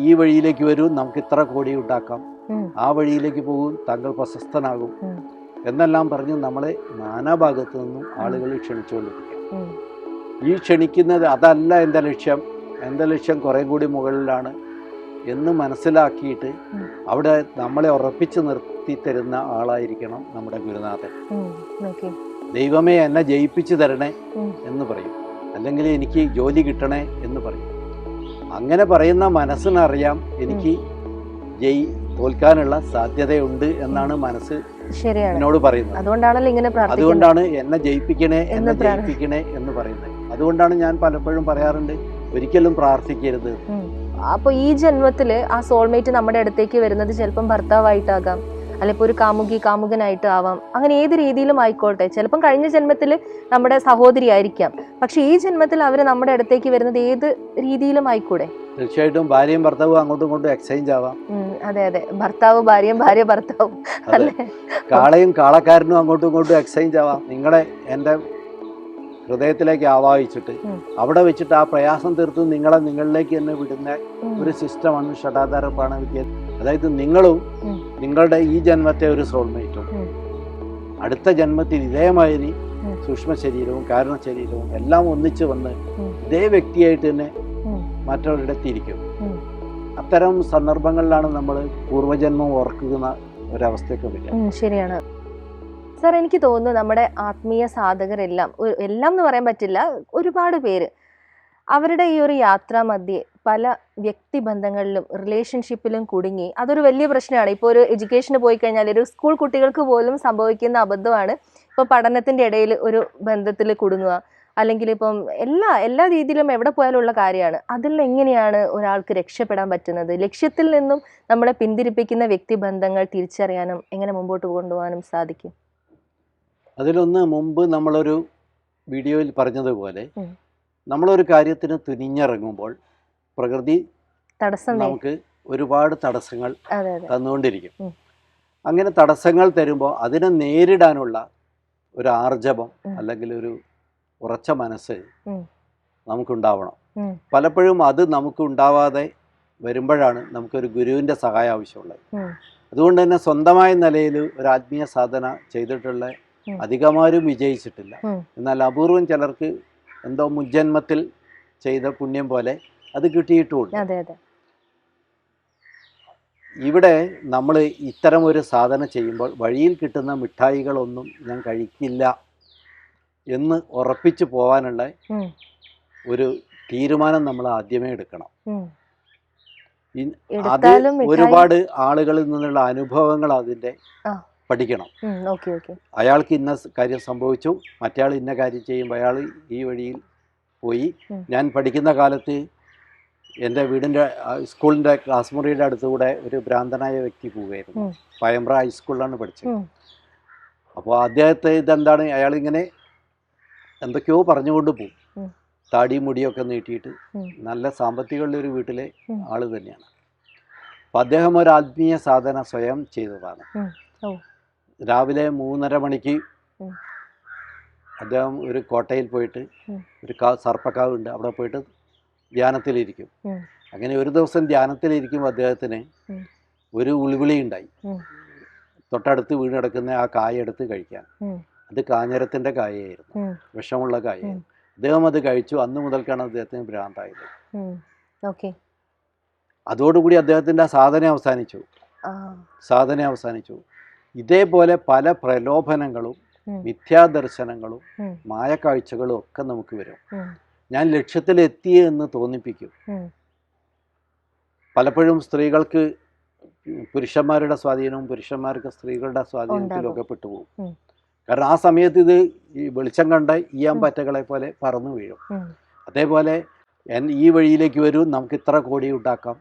ഈ വഴിയിലേക്ക് വരൂ, നമുക്ക് ഇത്ര കോടി ഉണ്ടാക്കാം, ആ വഴിയിലേക്ക് പോകും, താങ്കൾ പ്രശസ്തനാകും എന്നെല്ലാം പറഞ്ഞ് നമ്മളെ നാനാഭാഗത്തു നിന്നും ആളുകൾ ക്ഷണിച്ചുകൊണ്ടിരിക്കുക. ഈ ക്ഷണിക്കുന്നത് അതല്ല എൻ്റെ ലക്ഷ്യം കുറേ കൂടി മുകളിലാണ് എന്ന് മനസ്സിലാക്കിയിട്ട് അവിടെ നമ്മളെ ഉറപ്പിച്ച് നിർത്തി തരുന്ന ആളായിരിക്കണം നമ്മുടെ ഗുരുനാഥൻ. ദൈവമേ എന്നെ ജയിപ്പിച്ചു തരണേ എന്ന് പറയും, അല്ലെങ്കിൽ എനിക്ക് ജോലി കിട്ടണേ എന്ന് പറയും. അങ്ങനെ പറയുന്ന മനസ്സിനറിയാം എനിക്ക് തോൽക്കാനുള്ള സാധ്യതയുണ്ട് എന്നാണ് മനസ്സ് എന്നോട് പറയുന്നത്. അതുകൊണ്ടാണ് എന്നെ ജയിപ്പിക്കണേ എന്ന് പറയുന്നത്. അതുകൊണ്ടാണ് ഞാൻ പലപ്പോഴും പറയാറുണ്ട്, ഒരിക്കലും പ്രാർത്ഥിക്കരുത്. അപ്പൊ ഈ ജന്മത്തില് ആ സോൾമേറ്റ് നമ്മുടെ അടുത്തേക്ക് വരുന്നത് ചിലപ്പം ഭർത്താവായിട്ടാകാം, അല്ലെങ്കിൽ ഒരു കാമുകനായിട്ട് ആവാം, അങ്ങനെ ഏത് രീതിയിലും ആയിക്കോട്ടെ. ചിലപ്പം കഴിഞ്ഞ ജന്മത്തിൽ നമ്മുടെ സഹോദരി ആയിരിക്കാം, പക്ഷെ ഈ ജന്മത്തിൽ അവർ നമ്മുടെ അടുത്തേക്ക് വരുന്നത് ഏത് രീതിയിലും ആയിക്കൂടെ? തീർച്ചയായിട്ടും ഭാര്യയും ഭർത്താവും അങ്ങോട്ടും ഇങ്ങോട്ടും എക്സ്ചേഞ്ച് ആവാം. അതെ, ഭർത്താവ് ഭാര്യയും, ഭാര്യ ഭർത്താവും, കാളയും കാളക്കാരനും അങ്ങോട്ടും ഇങ്ങോട്ടും എക്സ്ചേഞ്ച് ആവാം. എൻ്റെ ഹൃദയത്തിലേക്ക് ആവാഹിച്ചിട്ട് അവിടെ വെച്ചിട്ട് ആ പ്രയാസം തീർത്ത് നിങ്ങളിലേക്ക് തന്നെ വിടുന്ന ഒരു സിസ്റ്റമാണ് ഷടാധാരപ്പാണ വിദ്യ. അതായത് നിങ്ങളും നിങ്ങളുടെ ഈ ജന്മത്തെ ഒരു സോൾമേറ്റും അടുത്ത ജന്മത്തിൽ ഇതേമാതിരി സൂക്ഷ്മ ശരീരവും കാരണ ശരീരവും എല്ലാം ഒന്നിച്ചു വന്ന് ഇതേ വ്യക്തിയായിട്ട് തന്നെ മറ്റവരുടെ എത്തിയിരിക്കും. അത്തരം സന്ദർഭങ്ങളിലാണ് നമ്മൾ പൂർവ്വജന്മം ഓർക്കുന്ന ഒരവസ്ഥയൊക്കെ വരിക. ശരിയാണ് സാർ. എനിക്ക് തോന്നുന്നു നമ്മുടെ ആത്മീയ സാധകരെല്ലാം, എല്ലാം എന്ന് പറയാൻ പറ്റില്ല, ഒരുപാട് പേര് അവരുടെ ഈ ഒരു യാത്രാ മധ്യേ പല വ്യക്തിബന്ധങ്ങളിലും റിലേഷൻഷിപ്പിലും കുടുങ്ങി. അതൊരു വലിയ പ്രശ്നമാണ്. ഇപ്പോൾ ഒരു എഡ്യൂക്കേഷന് പോയി കഴിഞ്ഞാൽ ഒരു സ്കൂൾ കുട്ടികൾക്ക് പോലും സംഭവിക്കുന്ന അബദ്ധമാണ് ഇപ്പോൾ പഠനത്തിൻ്റെ ഇടയിൽ ഒരു ബന്ധത്തിൽ കുടുങ്ങുക, അല്ലെങ്കിൽ ഇപ്പം എല്ലാ രീതിയിലും എവിടെ പോയാലും ഉള്ള കാര്യമാണ്. അതിൽ എങ്ങനെയാണ് ഒരാൾക്ക് രക്ഷപ്പെടാൻ പറ്റുന്നത്? ലക്ഷ്യത്തിൽ നിന്നും നമ്മളെ പിന്തിരിപ്പിക്കുന്ന വ്യക്തിബന്ധങ്ങൾ തിരിച്ചറിയാനും എങ്ങനെ മുമ്പോട്ട് കൊണ്ടുപോകാനും സാധിക്കും? അതിലൊന്ന്, മുമ്പ് നമ്മളൊരു വീഡിയോയിൽ പറഞ്ഞതുപോലെ നമ്മളൊരു കാര്യത്തിന് തുനിഞ്ഞിറങ്ങുമ്പോൾ പ്രകൃതി നമുക്ക് ഒരുപാട് തടസ്സങ്ങൾ തന്നുകൊണ്ടിരിക്കും. അങ്ങനെ തടസ്സങ്ങൾ തരുമ്പോൾ അതിനെ നേരിടാനുള്ള ഒരു ആർജവം അല്ലെങ്കിൽ ഒരു ഉറച്ച മനസ്സ് നമുക്കുണ്ടാവണം. പലപ്പോഴും അത് നമുക്ക് ഉണ്ടാവാതെ വരുമ്പോഴാണ് നമുക്കൊരു ഗുരുവിൻ്റെ സഹായം ആവശ്യമുള്ളത്. അതുകൊണ്ട് തന്നെ സ്വന്തമായ നിലയിൽ ഒരു ആത്മീയ സാധന ചെയ്തിട്ടുള്ള അധികമാരും വിജയിച്ചിട്ടില്ല. എന്നാൽ അപൂർവം ചിലർക്ക് എന്തോ മുജ്ജന്മത്തിൽ ചെയ്ത പുണ്യം പോലെ അത് കിട്ടിയിട്ടുമുണ്ട്. ഇവിടെ നമ്മൾ ഇത്തരം ഒരു സാധന ചെയ്യുമ്പോൾ വഴിയിൽ കിട്ടുന്ന മിഠായികളൊന്നും ഞാൻ കഴിക്കില്ല എന്ന് ഉറപ്പിച്ചു പോകാനുള്ള ഒരു തീരുമാനം നമ്മൾ ആദ്യമേ എടുക്കണം. അത് ഒരുപാട് ആളുകളിൽ നിന്നുള്ള അനുഭവങ്ങൾ അതിൻ്റെ പഠിക്കണം. അയാൾക്ക് ഇന്ന കാര്യം സംഭവിച്ചു, മറ്റയാൾ ഇന്ന കാര്യം ചെയ്യുമ്പോൾ അയാൾ ഈ വഴിയിൽ പോയി. ഞാൻ പഠിക്കുന്ന കാലത്ത് എൻ്റെ വീടിൻ്റെ സ്കൂളിൻ്റെ ക്ലാസ് മുറിയുടെ അടുത്തുകൂടെ ഒരു ഭ്രാന്തനായ വ്യക്തി പോവുകയായിരുന്നു. പയമ്പ്ര ഹൈസ്കൂളിലാണ് പഠിച്ചത്. അപ്പോൾ അദ്ദേഹത്തെ ഇതെന്താണ്, അയാളിങ്ങനെ എന്തൊക്കെയോ പറഞ്ഞുകൊണ്ട് പോകും. താടിയും മുടിയൊക്കെ നീട്ടിയിട്ട് നല്ല സാമ്പത്തികമുള്ള ഒരു വീട്ടിലെ ആൾ തന്നെയാണ്. അപ്പം അദ്ദേഹം ഒരു ആത്മീയ സാധന സ്വയം ചെയ്തതാണ്. രാവിലെ 3:30 മണിക്ക് അദ്ദേഹം ഒരു കോട്ടയിൽ പോയിട്ട് ഒരു സർപ്പക്കാവ് ഉണ്ട്, അവിടെ പോയിട്ട് ധ്യാനത്തിലിരിക്കും. അങ്ങനെ ഒരു ദിവസം ധ്യാനത്തിലിരിക്കുമ്പോൾ അദ്ദേഹത്തിന് ഒരു ഉൾവിളി ഉണ്ടായി. തൊട്ടടുത്ത് വീണ് കിടക്കുന്ന ആ കായ എടുത്ത് കഴിക്കാൻ. അത് കാഞ്ഞിരത്തിൻ്റെ കായയായിരുന്നു, വിഷമുള്ള കായയായിരുന്നു. അദ്ദേഹം അത് കഴിച്ചു. അന്ന് മുതൽക്കാണ് അദ്ദേഹത്തിന് ഭ്രാന്തായത്. അതോടുകൂടി അദ്ദേഹത്തിൻ്റെ സാധന അവസാനിച്ചു. ഇതേപോലെ പല പ്രലോഭനങ്ങളും മിഥ്യാദർശനങ്ങളും മായക്കാഴ്ചകളും ഒക്കെ നമുക്ക് വരും. ഞാൻ ലക്ഷ്യത്തിലെത്തി എന്ന് തോന്നിപ്പിക്കും. പലപ്പോഴും സ്ത്രീകൾക്ക് പുരുഷന്മാരുടെ സ്വാധീനവും പുരുഷന്മാർക്ക് സ്ത്രീകളുടെ സ്വാധീനത്തിലും ഒക്കെ പെട്ടുപോകും. കാരണം ആ സമയത്ത് ഇത് ഈ വെളിച്ചം കണ്ട ഈയാമ്പറ്റകളെ പോലെ പറന്നു വീഴും. അതേപോലെ ഈ വഴിയിലേക്ക് വരൂ, നമുക്ക് ഇത്ര കോടി ഉണ്ടാക്കാം,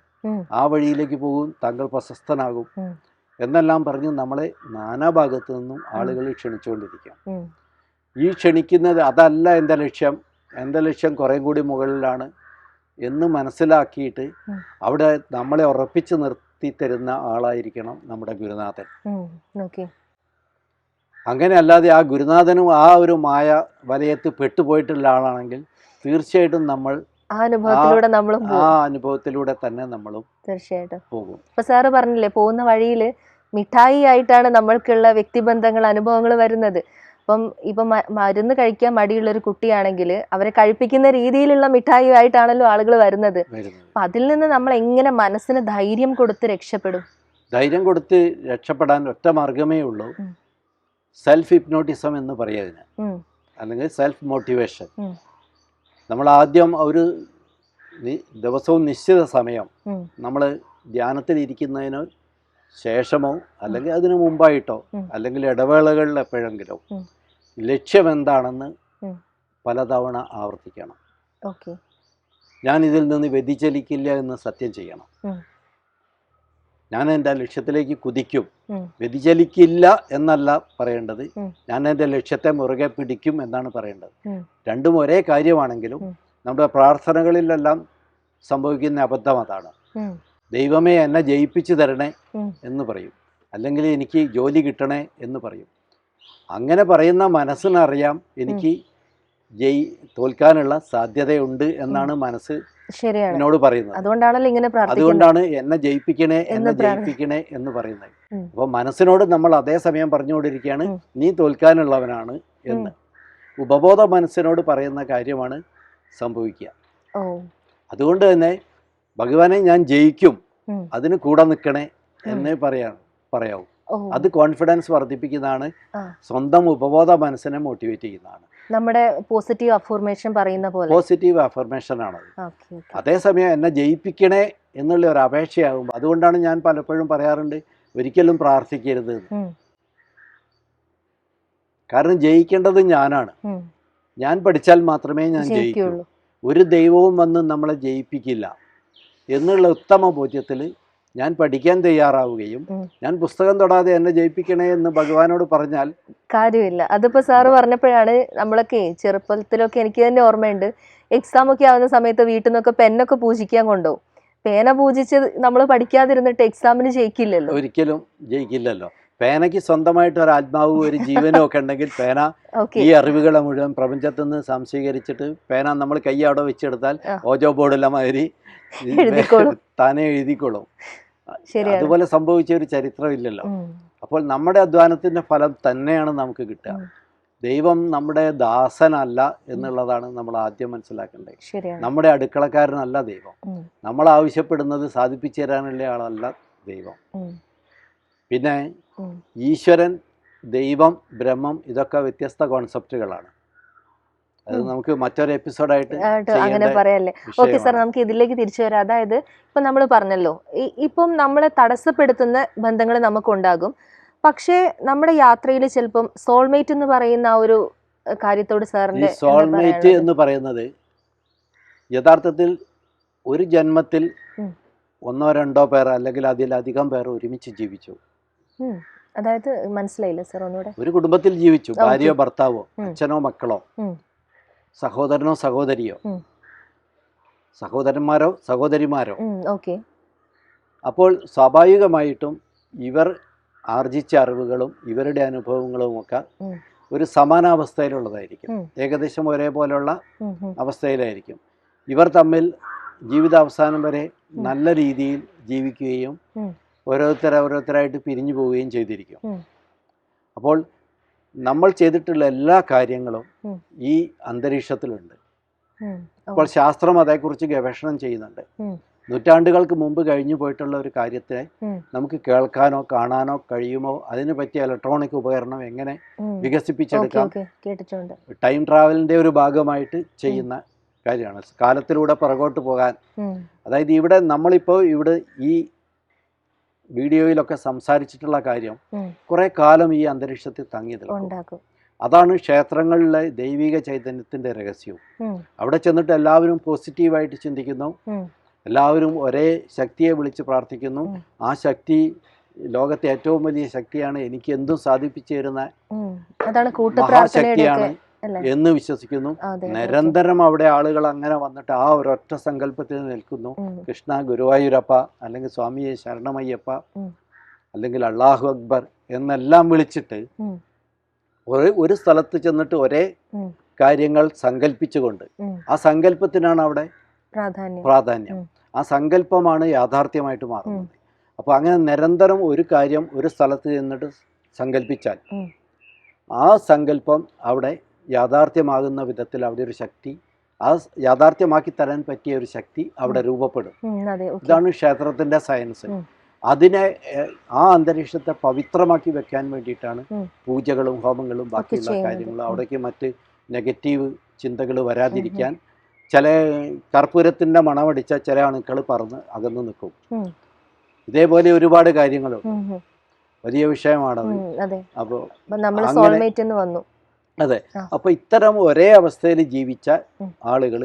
ആ വഴിയിലേക്ക് പോകും, താങ്കൾ പ്രശസ്തനാകും എന്നെല്ലാം പറഞ്ഞ് നമ്മളെ നാനാഭാഗത്തു നിന്നും ആളുകൾ ക്ഷണിച്ചുകൊണ്ടിരിക്കാം. ഈ ക്ഷണിക്കുന്നത് അതല്ല എൻ്റെ ലക്ഷ്യം കുറേ കൂടി മുകളിലാണ് എന്ന് മനസ്സിലാക്കിയിട്ട് അവിടെ നമ്മളെ ഉറപ്പിച്ച് നിർത്തി തരുന്ന ആളായിരിക്കണം നമ്മുടെ ഗുരുനാഥൻ. അങ്ങനെ അല്ലാതെ ആ ഗുരുനാഥനും ആ ഒരു മായ വലയത്ത് പെട്ടുപോയിട്ടുള്ള ആളാണെങ്കിൽ തീർച്ചയായിട്ടും നമ്മൾ ആ അനുഭവത്തിലൂടെ നമ്മളും ആ അനുഭവത്തിലൂടെ തന്നെ നമ്മളും തീർച്ചയായിട്ടും പോകും. ഇപ്പൊ സാറ് പറഞ്ഞില്ലേ, പോകുന്ന വഴിയിൽ മിഠായി ആയിട്ടാണ് നമ്മൾക്കുള്ള വ്യക്തിബന്ധങ്ങൾ, അനുഭവങ്ങൾ വരുന്നത്. അപ്പം ഇപ്പൊ മരുന്ന് കഴിക്കാൻ മടിയുള്ള ഒരു കുട്ടിയാണെങ്കിൽ അവരെ കഴിപ്പിക്കുന്ന രീതിയിലുള്ള മിഠായി ആയിട്ടാണല്ലോ ആളുകൾ വരുന്നത്. അപ്പൊ അതിൽ നിന്ന് നമ്മൾ എങ്ങനെ മനസ്സിന് ധൈര്യം കൊടുത്ത് രക്ഷപ്പെടും? ധൈര്യം കൊടുത്ത് രക്ഷപ്പെടാൻ ഒറ്റ മാർഗമേ ഉള്ളൂ, സെൽഫ് ഹിപ്നോട്ടിസം എന്ന് പറയുന്നതിന്, അല്ലെങ്കിൽ സെൽഫ് മോട്ടിവേഷൻ. നമ്മൾ ആദ്യം ഒരു ദിവസവും നിശ്ചിത സമയം നമ്മൾ ധ്യാനത്തിലിരിക്കുന്നതിന് ശേഷമോ അല്ലെങ്കിൽ അതിനു മുമ്പായിട്ടോ അല്ലെങ്കിൽ ഇടവേളകളിൽ എപ്പോഴെങ്കിലും ലക്ഷ്യം എന്താണെന്ന് പലതവണ ആവർത്തിക്കണം. ഞാൻ ഇതിൽ നിന്ന് വ്യതിചലിക്കില്ല എന്ന് സത്യം ചെയ്യണം. ഞാൻ എൻ്റെ ലക്ഷ്യത്തിലേക്ക് കുതിക്കും. വ്യതിചലിക്കില്ല എന്നല്ല പറയേണ്ടത്, ഞാൻ എൻ്റെ ലക്ഷ്യത്തെ മുറുകെ പിടിക്കും എന്നാണ് പറയേണ്ടത്. രണ്ടും ഒരേ കാര്യമാണെങ്കിലും നമ്മുടെ പ്രാർത്ഥനകളിലെല്ലാം സംഭവിക്കുന്ന അബദ്ധം അതാണ്. ദൈവമേ എന്നെ ജയിപ്പിച്ചു തരണേ എന്ന് പറയും, അല്ലെങ്കിൽ എനിക്ക് ജോലി കിട്ടണേ എന്ന് പറയും. അങ്ങനെ പറയുന്ന മനസ്സിനറിയാം എനിക്ക് തോൽക്കാനുള്ള സാധ്യതയുണ്ട് എന്നാണ് മനസ്സ് എന്നോട് പറയുന്നത്. അതുകൊണ്ടാണ് എന്നെ ജയിപ്പിക്കണേ എന്ന് പറയുന്നത്. അപ്പൊ മനസ്സിനോട് നമ്മൾ അതേ സമയം പറഞ്ഞുകൊണ്ടിരിക്കുകയാണ് നീ തോൽക്കാനുള്ളവനാണ് എന്ന്. ഉപബോധ മനസ്സിനോട് പറയുന്ന കാര്യമാണ് സംഭവിക്കുക. അതുകൊണ്ട് തന്നെ ഭഗവാനെ ഞാൻ ജയിക്കും, അതിന് കൂടെ നിൽക്കണേ എന്നേ പറയാവൂ. അത് കോൺഫിഡൻസ് വർദ്ധിപ്പിക്കുന്നതാണ്, സ്വന്തം ഉപബോധ മനസ്സിനെ മോട്ടിവേറ്റ് ചെയ്യുന്നതാണ്. നമ്മുടെ പോസിറ്റീവ് അഫർമേഷൻ പറയുന്ന പോലെ പോസിറ്റീവ് അഫർമേഷൻ ആണ്. അതേസമയം എന്നെ ജയിപ്പിക്കണേ എന്നുള്ള ഒരു അപേക്ഷയാകുമ്പോൾ, അതുകൊണ്ടാണ് ഞാൻ പലപ്പോഴും പറയാറുണ്ട് ഒരിക്കലും പ്രാർത്ഥിക്കരുത്. കാരണം ജയിക്കേണ്ടത് ഞാനാണ്. ഞാൻ പഠിച്ചാൽ മാത്രമേ ഞാൻ ജയിക്കൂ. ഒരു ദൈവവും വന്ന് നമ്മളെ ജയിപ്പിക്കില്ല എന്നുള്ള ഉത്തമ ബോധ്യത്തിൽ ഞാൻ പഠിക്കാൻ തയ്യാറാവുകയും ഞാൻ പുസ്തകം തൊടാതെ എന്നെ ജയിപ്പിക്കണേ എന്ന് ഭഗവാനോട് പറഞ്ഞാൽ കാര്യമില്ല. അതിപ്പോ സാറ് പറഞ്ഞപ്പോഴാണ്, നമ്മളൊക്കെ ചെറുപ്പത്തിലൊക്കെ എനിക്ക് തന്നെ ഓർമ്മയുണ്ട്, എക്സാം ഒക്കെ ആവുന്ന സമയത്ത് വീട്ടിൽ നിന്നൊക്കെ പെന്നൊക്കെ പൂജിക്കാൻ കൊണ്ടുപോകും. പേന പൂജിച്ച് നമ്മൾ പഠിക്കാതിരുന്നിട്ട് എക്സാമിന് ജയിക്കില്ലല്ലോ, ഒരിക്കലും ജയിക്കില്ലല്ലോ. പേനയ്ക്ക് സ്വന്തമായിട്ട് ഒരു ആത്മാവും ഒരു ജീവനും ഒക്കെ ഉണ്ടെങ്കിൽ പേന ഈ അറിവുകളെ മുഴുവൻ പ്രപഞ്ചത്തിൽ നിന്ന് സംശീകരിച്ചിട്ട് പേന നമ്മൾ കൈ അവിടെ വെച്ചെടുത്താൽ ഓജോ ബോർഡുള്ള മാതിരി താനെ എഴുതിക്കോളും. അതുപോലെ സംഭവിച്ച ഒരു ചരിത്രമില്ലല്ലോ. അപ്പോൾ നമ്മുടെ അധ്വാനത്തിന്റെ ഫലം തന്നെയാണ് നമുക്ക് കിട്ടുക. ദൈവം നമ്മുടെ ദാസനല്ല എന്നുള്ളതാണ് നമ്മൾ ആദ്യം മനസ്സിലാക്കേണ്ടത്. നമ്മുടെ അടുക്കളക്കാരനല്ല ദൈവം. നമ്മൾ ആവശ്യപ്പെടുന്നത് സാധിപ്പിച്ചു തരാനുള്ള ആളല്ല ദൈവം. പിന്നെ ഈശ്വരൻ, ദൈവം, ബ്രഹ്മം ഇതൊക്കെ വ്യത്യസ്ത കോൺസെപ്റ്റുകളാണ്. അത് നമുക്ക് മറ്റൊരു എപ്പിസോഡായിട്ട് അങ്ങനെ പറയല്ലേ. ഓക്കെ സാർ, നമുക്ക് ഇതിലേക്ക് തിരിച്ചു വരാം. അതായത് ഇപ്പൊ നമ്മൾ പറഞ്ഞല്ലോ, ഇപ്പം നമ്മളെ തടസ്സപ്പെടുത്തുന്ന ബന്ധങ്ങൾ നമുക്കുണ്ടാകും. പക്ഷേ നമ്മുടെ യാത്രയിൽ ചിലപ്പം സോൾമേറ്റ് എന്ന് പറയുന്ന ആ ഒരു കാര്യത്തോട് സാറിന്റെ സോൾമേറ്റ് എന്ന് പറയുന്നത് യഥാർത്ഥത്തിൽ ഒരു ജന്മത്തിൽ ഒന്നോ രണ്ടോ പേർ അല്ലെങ്കിൽ അതിലധികം പേർ ഒരുമിച്ച് ജീവിച്ചു. അതായത് മനസ്സിലായില്ല സാർ ഒന്നുകൂടെ. ഒരു കുടുംബത്തിൽ ജീവിച്ചു, ഭാര്യയോ ഭർത്താവോ അച്ഛനോ മക്കളോ സഹോദരനോ സഹോദരിയോ സഹോദരന്മാരോ സഹോദരിമാരോ. അപ്പോൾ സ്വാഭാവികമായിട്ടും ഇവർ ആർജിച്ച അറിവുകളും ഇവരുടെ അനുഭവങ്ങളും ഒക്കെ ഒരു സമാനാവസ്ഥയിലുള്ളതായിരിക്കും, ഏകദേശം ഒരേപോലുള്ള അവസ്ഥയിലായിരിക്കും. ഇവർ തമ്മിൽ ജീവിതാവസാനം വരെ നല്ല രീതിയിൽ ജീവിക്കുകയും ഓരോരുത്തരായിട്ട് പിരിഞ്ഞു പോവുകയും ചെയ്തിരിക്കും. അപ്പോൾ നമ്മൾ ചെയ്തിട്ടുള്ള എല്ലാ കാര്യങ്ങളും ഈ അന്തരീക്ഷത്തിലുണ്ട്. അപ്പോൾ ശാസ്ത്രം അതേക്കുറിച്ച് ഗവേഷണം ചെയ്യുന്നുണ്ട്. നൂറ്റാണ്ടുകൾക്ക് മുമ്പ് കഴിഞ്ഞു പോയിട്ടുള്ള ഒരു കാര്യത്തെ നമുക്ക് കേൾക്കാനോ കാണാനോ കഴിയുമോ, അതിന് പറ്റിയ ഇലക്ട്രോണിക് ഉപകരണം എങ്ങനെ വികസിപ്പിച്ചെടുക്കാം, ടൈം ട്രാവലിന്റെ ഒരു ഭാഗമായിട്ട് ചെയ്യുന്ന കാര്യമാണ്. കാലത്തിലൂടെ പുറകോട്ട് പോകാൻ, അതായത് ഇവിടെ നമ്മളിപ്പോൾ ഈ വീഡിയോയിലൊക്കെ സംസാരിച്ചിട്ടുള്ള കാര്യം കുറെ കാലം ഈ അന്തരീക്ഷത്തിൽ തങ്ങി നിൽക്കും. അതാണ് ക്ഷേത്രങ്ങളിലെ ദൈവിക ചൈതന്യത്തിന്റെ രഹസ്യവും. അവിടെ ചെന്നിട്ട് എല്ലാവരും പോസിറ്റീവായിട്ട് ചിന്തിക്കുന്നു, എല്ലാവരും ഒരേ ശക്തിയെ വിളിച്ച് പ്രാർത്ഥിക്കുന്നു. ആ ശക്തി ലോകത്തെ ഏറ്റവും വലിയ ശക്തിയാണ്, എനിക്ക് എന്തും സാധിപ്പിച്ചു തരുന്ന മഹാശക്തിയാണ് എന്ന് വിശ്വസിക്കുന്നു. നിരന്തരം അവിടെ ആളുകൾ അങ്ങനെ വന്നിട്ട് ആ ഒരൊറ്റ സങ്കല്പത്തിൽ നിൽക്കുന്നു. കൃഷ്ണ, ഗുരുവായൂരപ്പ, അല്ലെങ്കിൽ സ്വാമിയെ ശരണമയ്യപ്പ, അല്ലെങ്കിൽ അള്ളാഹു അക്ബർ എന്നെല്ലാം വിളിച്ചിട്ട് ഒരു സ്ഥലത്ത് ചെന്നിട്ട് ഒരേ കാര്യങ്ങൾ സങ്കല്പിച്ചുകൊണ്ട്, ആ സങ്കല്പത്തിനാണ് അവിടെ പ്രാധാന്യം. ആ സങ്കല്പമാണ് യാഥാർത്ഥ്യമായിട്ട് മാറുന്നത്. അപ്പോൾ അങ്ങനെ നിരന്തരം ഒരു കാര്യം ഒരു സ്ഥലത്ത് ചെന്നിട്ട് സങ്കല്പിച്ചാൽ ആ സങ്കല്പം അവിടെ യാഥാർത്ഥ്യമാകുന്ന വിധത്തിൽ അവിടെ ഒരു ശക്തി, ആ യാഥാർത്ഥ്യമാക്കി തരാൻ പറ്റിയ ഒരു ശക്തി അവിടെ രൂപപ്പെടും. ഇതാണ് ക്ഷേത്രത്തിന്റെ സയൻസ്. അതിനെ ആ അന്തരീക്ഷത്തെ പവിത്രമാക്കി വെക്കാൻ വേണ്ടിയിട്ടാണ് പൂജകളും ഹോമങ്ങളും ബാക്കിയുള്ള കാര്യങ്ങളും. അവിടേക്ക് മറ്റ് നെഗറ്റീവ് ചിന്തകൾ വരാതിരിക്കാൻ ചില കർപ്പൂരത്തിന്റെ മണമടിച്ച ചില അണുക്കൾ പറന്ന് അകന്നു നിൽക്കും. ഇതേപോലെ ഒരുപാട് കാര്യങ്ങളുണ്ട്. വലിയ വിഷയമാണത്. അപ്പോൾ അതെ, അപ്പൊ ഇത്തരം ഒരേ അവസ്ഥയിൽ ജീവിച്ച ആളുകൾ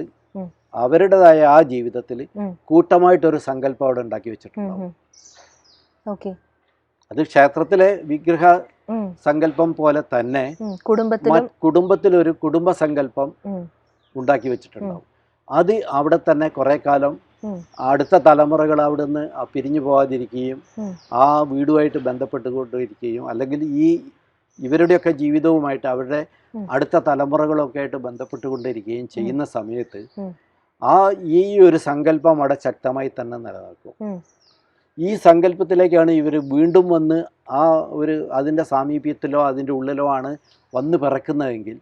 അവരുടേതായ ആ ജീവിതത്തിൽ കൂട്ടമായിട്ടൊരു സങ്കല്പം അവിടെ ഉണ്ടാക്കി വെച്ചിട്ടുണ്ടാവും. അത് ക്ഷേത്രത്തിലെ വിഗ്രഹ സങ്കല്പം പോലെ തന്നെ കുടുംബത്തിലൊരു കുടുംബ സങ്കല്പം ഉണ്ടാക്കി വെച്ചിട്ടുണ്ടാവും. അത് അവിടെ തന്നെ കുറെ കാലം അടുത്ത തലമുറകൾ അവിടെ നിന്ന് പിരിഞ്ഞു പോകാതിരിക്കുകയും ആ വീടുമായിട്ട് ബന്ധപ്പെട്ടുകൊണ്ടിരിക്കുകയും അല്ലെങ്കിൽ ഇവരുടെയൊക്കെ ജീവിതവുമായിട്ട് അവരുടെ അടുത്ത തലമുറകളൊക്കെ ആയിട്ട് ബന്ധപ്പെട്ടുകൊണ്ടിരിക്കുകയും ചെയ്യുന്ന സമയത്ത് ഈ ഒരു സങ്കല്പം അവിടെ ശക്തമായി തന്നെ നിലനിൽക്കും. ഈ സങ്കല്പത്തിലേക്കാണ് ഇവർ വീണ്ടും വന്ന് അതിൻ്റെ സാമീപ്യത്തിലോ അതിൻ്റെ ഉള്ളിലോ ആണ് വന്ന് പിറക്കുന്നതെങ്കിൽ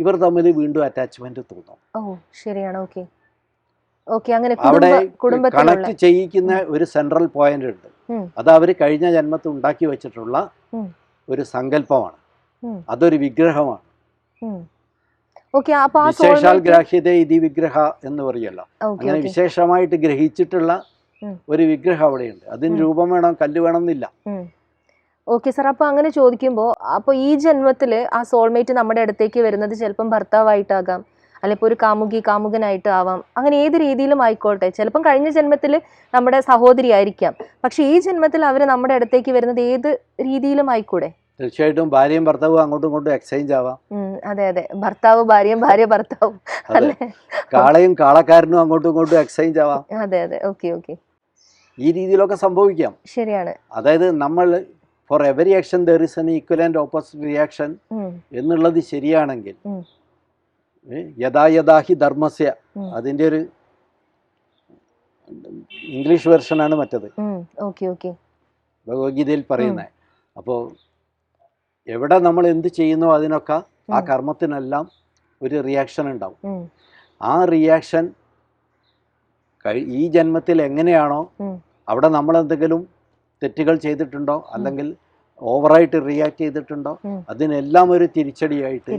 ഇവർ തമ്മിൽ വീണ്ടും അറ്റാച്ച്മെന്റ് തോന്നും. അവിടെ കണക്ട് ചെയ്യിക്കുന്ന ഒരു സെൻട്രൽ പോയിന്റ് ഉണ്ട്. അത് അവർ കഴിഞ്ഞ ജന്മത്തിൽ ഉണ്ടാക്കി വെച്ചിട്ടുള്ള ഒരു സങ്കല്പമാണ്. അതൊരു വിഗ്രഹമാണ്. വിശേഷാൽ ഗ്രാഹ്യത ഇതി വിഗ്രഹ എന്ന് പറയല്ലോ. അങ്ങനെ വിശേഷമായിട്ട് ഗ്രഹിച്ചിട്ടുള്ള ഒരു വിഗ്രഹം അവിടെയുണ്ട്. അതിന് രൂപം വേണം, കല്ല് വേണം എന്നില്ല. ഓക്കെ സാർ, അപ്പൊ അങ്ങനെ ചോദിക്കുമ്പോൾ അപ്പൊ ഈ ജന്മത്തില് ആ സോൾമേറ്റ് നമ്മുടെ അടുത്തേക്ക് വരുന്നത് ചിലപ്പം ഭർത്താവായിട്ടാകാം, അല്ലെങ്കിൽ ഒരു കാമുകനായിട്ട് ആവാം. അങ്ങനെ ഏത് രീതിയിലും ആയിക്കോട്ടെ. ചിലപ്പം കഴിഞ്ഞ ജന്മത്തിൽ നമ്മുടെ സഹോദരി ആയിരിക്കാം. പക്ഷെ ഈ ജന്മത്തിൽ അവർ നമ്മുടെ അടുത്തേക്ക് വരുന്നത് ഏത് രീതിയിലും ആയിക്കൂടെ? തീർച്ചയായിട്ടും ഭാര്യയും ഭർത്താവും അങ്ങോട്ടും ഇങ്ങോട്ടും എക്സ്ചേഞ്ച് ആവാം. അതെ, ഭർത്താവ് ഭാര്യയും ഭാര്യ ഭർത്താവും, കാളയും കാളക്കാരനും അങ്ങോട്ടും ഇങ്ങോട്ടും എക്സ്ചേഞ്ച് ആവാം. അതെ. ഓക്കെ. ഈ രീതിയിലൊക്കെ സംഭവിക്കാം. ശരിയാണ്. അതായത് നമ്മൾ for every action there is an equal opposite reaction എന്നുള്ളത് ശരിയാണെങ്കിൽ യഥാഹി ധർമ്മസ്യ, അതിന്റെ ഒരു ഇംഗ്ലീഷ് വെർഷനാണ് മറ്റത്, ഭഗവത്ഗീതയിൽ പറയുന്നത്. അപ്പോൾ എവിടെ നമ്മൾ എന്ത് ചെയ്യുന്നോ അതിനൊക്കെ ആ കർമ്മത്തിനെല്ലാം ഒരു റിയാക്ഷൻ ഉണ്ടാവും. ആ റിയാക്ഷൻ ഈ ജന്മത്തിൽ എങ്ങനെയാണോ അവിടെ നമ്മൾ എന്തെങ്കിലും തെറ്റുകൾ ചെയ്തിട്ടുണ്ടോ അല്ലെങ്കിൽ ഓവറായിട്ട് റിയാക്ട് ചെയ്തിട്ടുണ്ടോ അതിനെല്ലാം ഒരു തിരിച്ചടിയായിട്ട്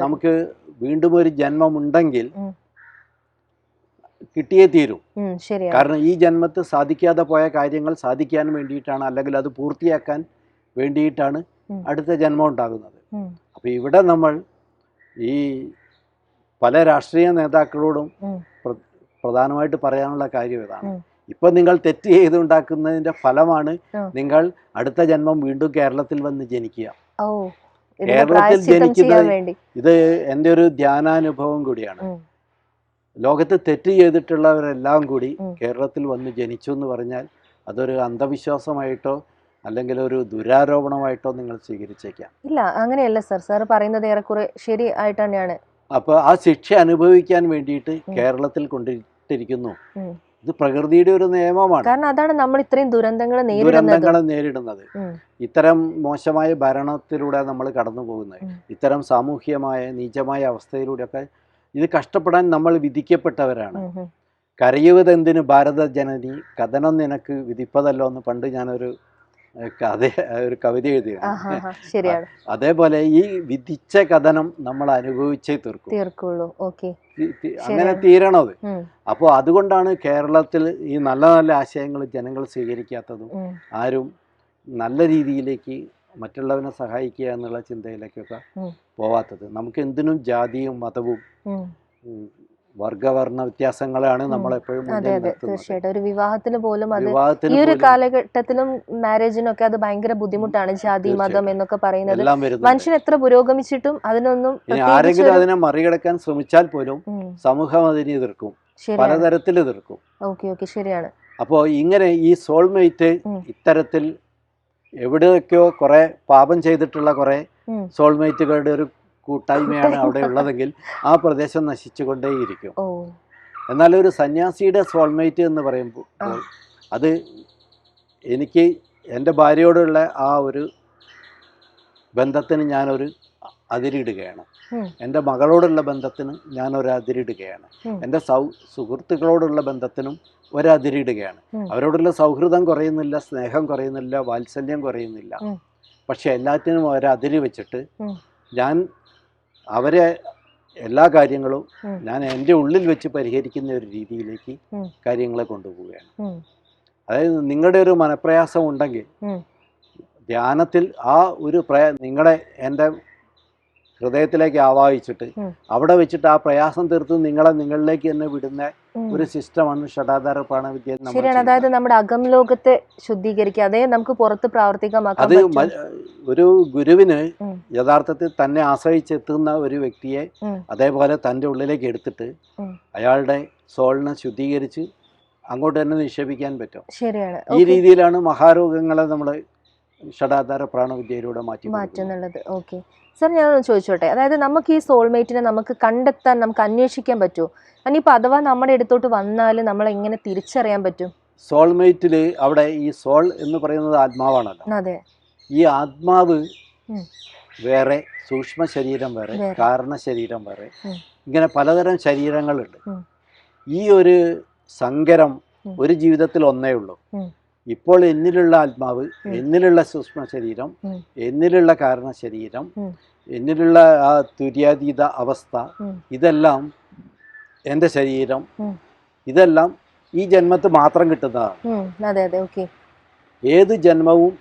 നമുക്ക് വീണ്ടും ഒരു ജന്മമുണ്ടെങ്കിൽ കിട്ടിയേ തീരും. കാരണം ഈ ജന്മത്തിൽ സാധിക്കാതെ പോയ കാര്യങ്ങൾ സാധിക്കാൻ വേണ്ടിയിട്ടാണ്, അല്ലെങ്കിൽ അത് പൂർത്തിയാക്കാൻ വേണ്ടിയിട്ടാണ് അടുത്ത ജന്മം ഉണ്ടാകുന്നത്. അപ്പൊ ഇവിടെ നമ്മൾ ഈ പല രാഷ്ട്രീയ നേതാക്കളോടും പ്രധാനമായിട്ട് പറയാനുള്ള കാര്യം ഇതാണ്. ഇപ്പൊ നിങ്ങൾ തെറ്റ് ചെയ്തുണ്ടാക്കുന്നതിന്റെ ഫലമാണ് നിങ്ങൾ അടുത്ത ജന്മം വീണ്ടും കേരളത്തിൽ വന്ന് ജനിക്കുക. കേരളത്തിൽ ജനിക്കുന്നത് ഇത് എൻ്റെ ഒരു ധ്യാനാനുഭവം കൂടിയാണ്. ലോകത്ത് തെറ്റ് ചെയ്തിട്ടുള്ളവരെല്ലാം കൂടി കേരളത്തിൽ വന്ന് ജനിച്ചു എന്ന് പറഞ്ഞാൽ അതൊരു അന്ധവിശ്വാസമായിട്ടോ അല്ലെങ്കിൽ ഒരു ദുരാരോപണമായിട്ടോ നിങ്ങൾ സ്വീകരിച്ചേക്കാം. ഇല്ല, അങ്ങനെയല്ല സർ. സാർ പറയുന്നത് ഏറെക്കുറെ ശരിയായിട്ട് തന്നെയാണ്. അപ്പൊ ആ ശിക്ഷ അനുഭവിക്കാൻ വേണ്ടിയിട്ട് കേരളത്തിൽ കൊണ്ടിട്ടിരിക്കുന്നു. ഇത് പ്രകൃതിയുടെ ഒരു നിയമമാണ്. കാരണം അതാണ് നമ്മൾ ഇത്രയും ദുരന്തങ്ങൾ നേരിടുന്നത്. ഇത്തരം മോശമായ ഭരണത്തിലൂടെ നമ്മൾ കടന്നു പോകുന്നത്. ഇത്തരം സാമൂഹ്യമായ നീചമായ അവസ്ഥയിലൂടെയൊക്കെ ഇത് കഷ്ടപ്പെടാൻ നമ്മൾ വിധിക്കപ്പെട്ടവരാണ്. കരയുവതെന്തിന് ഭാരത ജനനി, കഥനം നിനക്ക് വിധിപ്പതല്ലോ എന്ന് പണ്ട് ഞാനൊരു ഒരു കവിത എഴുതിയാണ്. അതേപോലെ ഈ വിധിച്ച കഥനം നമ്മൾ അനുഭവിച്ചേ തീർക്കുള്ളൂ. അങ്ങനെ തീരണത്. അപ്പോൾ അതുകൊണ്ടാണ് കേരളത്തിൽ ഈ നല്ല നല്ല ആശയങ്ങൾ ജനങ്ങൾ സ്വീകരിക്കാത്തതും ആരും നല്ല രീതിയിലേക്ക് മറ്റുള്ളവനെ സഹായിക്കുക എന്നുള്ള ചിന്തയിലേക്കൊക്കെ പോവാത്തത്. നമുക്ക് എന്തിനും ജാതിയും മതവും വർഗവർണ്ണ വ്യത്യാസങ്ങളാണ് നമ്മളെപ്പോഴും. തീർച്ചയായിട്ടും ഒരു വിവാഹത്തിന് പോലും അത് ഈ ഒരു കാലഘട്ടത്തിലും മാരേജിനൊക്കെ അത് ഭയങ്കര ബുദ്ധിമുട്ടാണ്. ജാതി മതം എന്നൊക്കെ പറയുന്നത് മനുഷ്യൻ എത്ര പുരോഗമിച്ചിട്ടും അതിനൊന്നും ആരെങ്കിലും അതിനെ മറികടക്കാൻ ശ്രമിച്ചാൽ പോലും സമൂഹം അതിനെ എതിർക്കും, പലതരത്തിൽ എതിർക്കും. ശരിയാണ്. അപ്പോൾ ഇങ്ങനെ ഈ സോൾമേറ്റ് ഇത്തരത്തിൽ എവിടെയൊക്കെയോ കുറെ പാപം ചെയ്തിട്ടുള്ള കുറെ സോൾമേറ്റുകളുടെ ഒരു കൂട്ടായ്മയാണ് അവിടെ ഉള്ളതെങ്കിൽ ആ പ്രദേശം നശിച്ചുകൊണ്ടേയിരിക്കും. എന്നാൽ ഒരു സന്യാസിയുടെ സോൾമേറ്റ് എന്ന് പറയുമ്പോൾ അത് എനിക്ക് എൻ്റെ ഭാര്യയോടുള്ള ആ ഒരു ബന്ധത്തിന് ഞാനൊരു അതിരിടുകയാണ്. എൻ്റെ മകളോടുള്ള ബന്ധത്തിന് ഞാനൊരു അതിരിടുകയാണ്. എൻ്റെ സുഹൃത്തുക്കളോടുള്ള ബന്ധത്തിനും ഒരതിരിടുകയാണ്. അവരോടുള്ള സൗഹൃദം കുറയുന്നില്ല, സ്നേഹം കുറയുന്നില്ല, വാത്സല്യം കുറയുന്നില്ല. പക്ഷെ എല്ലാറ്റിനും ഒരതിരി വെച്ചിട്ട് ഞാൻ അവരെ എല്ലാ കാര്യങ്ങളും ഞാൻ എൻ്റെ ഉള്ളിൽ വെച്ച് പരിഹരിക്കുന്ന ഒരു രീതിയിലേക്ക് കാര്യങ്ങളെ കൊണ്ടുപോവുകയാണ്. അതായത് നിങ്ങളുടെ ഒരു മനപ്രയാസം ഉണ്ടെങ്കിൽ ധ്യാനത്തിൽ ആ ഒരു നിങ്ങളുടെ എൻ്റെ ഹൃദയത്തിലേക്ക് ആവാഹിച്ചിട്ട് അവിടെ വെച്ചിട്ട് ആ പ്രയാസം തീർത്ത് നിങ്ങളിലേക്ക് തന്നെ വിടുന്ന ഒരു സിസ്റ്റമാണ് ഷഡാധാര പ്രാണവിദ്യ. ശരിയാണ്. അതായത് നമ്മുടെ അകം ലോകത്തെ ശുദ്ധീകരിക്കുക, അതേ നമുക്ക് പുറത്ത് പ്രാവർത്തികമാക്കാം. അത് ഒരു ഗുരുവിന് യഥാർത്ഥത്തിൽ തന്നെ ആശ്രയിച്ചെത്തുന്ന ഒരു വ്യക്തിയെ അതേപോലെ തൻ്റെ ഉള്ളിലേക്ക് എടുത്തിട്ട് അയാളുടെ സോളിനെ ശുദ്ധീകരിച്ച് അങ്ങോട്ട് തന്നെ നിക്ഷേപിക്കാൻ പറ്റും. ശരിയാണ്. ഈ രീതിയിലാണ് മഹാരോഗങ്ങളെ നമ്മൾ ഷഡാധാര പ്രാണവിദ്യയിലൂടെ മാറ്റുന്നുള്ളത്. ഓക്കെ സർ, ഞാനൊന്ന് ചോദിച്ചോട്ടെ, അതായത് നമുക്ക് ഈ സോൾമേറ്റിനെ നമുക്ക് കണ്ടെത്താൻ, നമുക്ക് അന്വേഷിക്കാൻ പറ്റുമോ? ഇനിയിപ്പോൾ അഥവാ നമ്മുടെ അടുത്തോട്ട് വന്നാൽ നമ്മൾ എങ്ങനെ തിരിച്ചറിയാൻ പറ്റും? സോൾമേറ്റിൽ അവിടെ ഈ സോൾ എന്ന് പറയുന്നത് ആത്മാവാണല്ലോ. അതെ. ഈ ആത്മാവ് വേറെ, സൂക്ഷ്മ ശരീരം വേറെ, കാരണ ശരീരം വേറെ, ഇങ്ങനെ പലതരം ശരീരങ്ങളുണ്ട്. ഈ ഒരു സങ്കരം ഒരു ജീവിതത്തിൽ ഒന്നേ ഉള്ളൂ. ഇപ്പോൾ എന്നിലുള്ള ആത്മാവ്, എന്നിലുള്ള സൂക്ഷ്മ ശരീരം, എന്നിലുള്ള കാരണ ശരീരം, എന്നിലുള്ള ആ തുര്യാതീത അവസ്ഥ, ഇതെല്ലാം എൻ്റെ ശരീരം, ഇതെല്ലാം ഈ ജന്മത്ത് മാത്രം കിട്ടുന്നതാണ്. ഏത് ജന്മവും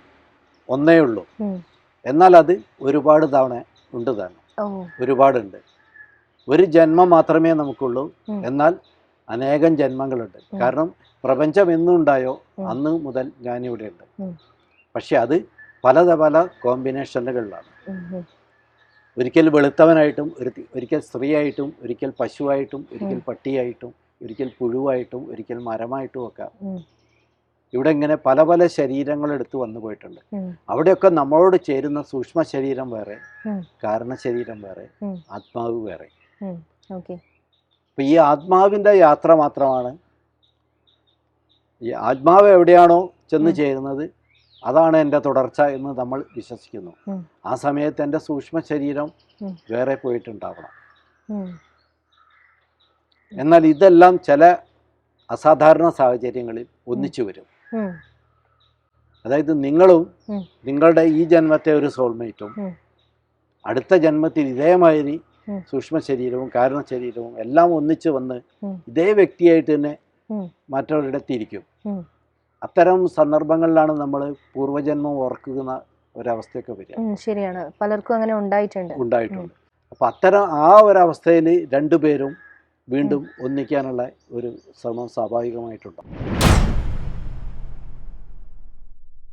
ഒന്നേ ഉള്ളൂ. എന്നാൽ അത് ഒരുപാട് തവണ ഉണ്ട് തന്നെ, ഒരുപാടുണ്ട്. ഒരു ജന്മം മാത്രമേ നമുക്കുള്ളൂ, എന്നാൽ അനേകം ജന്മങ്ങളുണ്ട്. കാരണം പ്രപഞ്ചം എന്നുണ്ടായോ അന്ന് മുതൽ ഞാനിവിടെ ഉണ്ട്. പക്ഷെ അത് പല കോമ്പിനേഷനുകളിലാണ്. ഒരിക്കൽ വെളുത്തവനായിട്ടും, ഒരിക്കൽ സ്ത്രീയായിട്ടും, ഒരിക്കൽ പശുവായിട്ടും, ഒരിക്കൽ പട്ടിയായിട്ടും, ഒരിക്കൽ പുഴുവായിട്ടും, ഒരിക്കൽ മരമായിട്ടും ഒക്കെ ഇവിടെ ഇങ്ങനെ പല ശരീരങ്ങളെടുത്ത് വന്നു പോയിട്ടുണ്ട്. അവിടെയൊക്കെ നമ്മളോട് ചേരുന്ന സൂക്ഷ്മ ശരീരം വേറെ, കാരണ ശരീരം വേറെ, ആത്മാവ് വേറെ. അപ്പൊ ഈ ആത്മാവിൻ്റെ യാത്ര മാത്രമാണ്, ഈ ആത്മാവ് എവിടെയാണോ ചെന്ന് ചേരുന്നത് അതാണ് എൻ്റെ തുടർച്ച എന്ന് നമ്മൾ വിശ്വസിക്കുന്നു. ആ സമയത്ത് എൻ്റെ സൂക്ഷ്മ ശരീരം വേറെ പോയിട്ടുണ്ടാവണം. എന്നാൽ ഇതെല്ലാം ചില അസാധാരണ സാഹചര്യങ്ങളിൽ ഒന്നിച്ചു വരും. അതായത് നിങ്ങളും നിങ്ങളുടെ ഈ ജന്മത്തെ ഒരു സോൾമേറ്റും അടുത്ത ജന്മത്തിൽ ഇതേമാതിരി സൂക്ഷ്മ ശരീരവും കാരണ ശരീരവും എല്ലാം ഒന്നിച്ചു വന്ന് ഇതേ വ്യക്തിയായിട്ട് തന്നെ മറ്റൊരിടത്തിരിക്കും. അത്തരം സന്ദർഭങ്ങളിലാണ് നമ്മൾ പൂർവ്വജന്മം ഓർക്കുന്ന ഒരവസ്ഥയൊക്കെ വരിക. ശരിയാണ്, പലർക്കും അങ്ങനെ ഉണ്ടായിട്ടുണ്ട്. അപ്പം അത്തരം ആ ഒരവസ്ഥയിൽ രണ്ടുപേരും വീണ്ടും ഒന്നിക്കാനുള്ള ഒരു ശ്രമം സ്വാഭാവികമായിട്ടുണ്ട്.